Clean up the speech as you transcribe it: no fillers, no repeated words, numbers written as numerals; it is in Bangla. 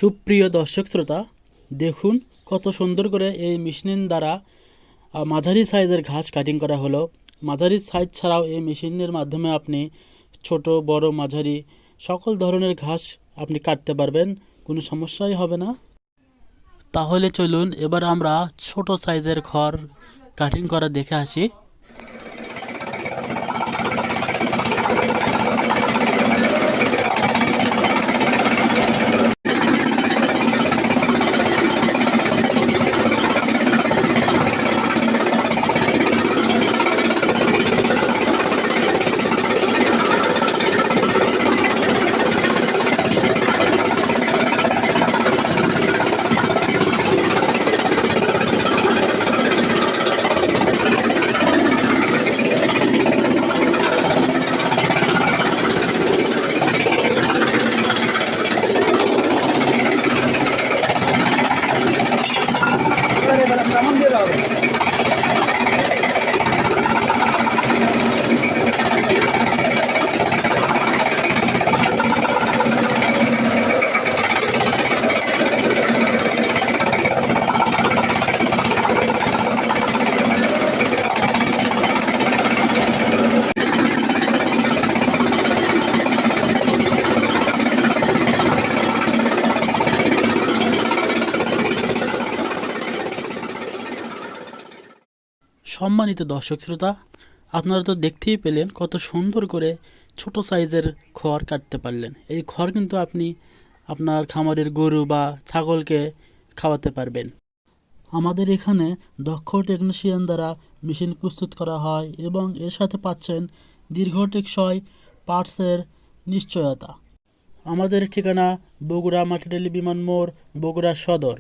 সুপ্রিয় দর্শক শ্রোতা, দেখুন কত সুন্দর করে এই মেশিন দ্বারা মাঝারি সাইজের ঘাস কাটিং করা হলো। মাঝারি সাইজ ছাড়াও এই মেশিনের মাধ্যমে আপনি ছোট বড় মাঝারি সকল ধরনের ঘাস আপনি কাটতে পারবেন, কোনো সমস্যাই হবে না। তাহলে চলুন এবার আমরা ছোট সাইজের খড় কাটিং করা দেখে আসি। সম্মানিত দর্শক শ্রোতা, আপনারা তো দেখতেই পেলেন কত সুন্দর করে ছোট সাইজের খড় কাটতে পারলেন। এই খড় কিন্তু আপনি আপনার খামারের গরু বা ছাগলকে খাওয়াতে পারবেন। আমাদের এখানে দক্ষ টেকনিশিয়ান দ্বারা মেশিন প্রস্তুত করা হয় এবং এর সাথে পাচ্ছেন দীর্ঘ টেকসই পার্টসের নিশ্চয়তা। আমাদের ঠিকানা বগুড়া মাটিরালী বিমান মোড়, বগুড়া সদর।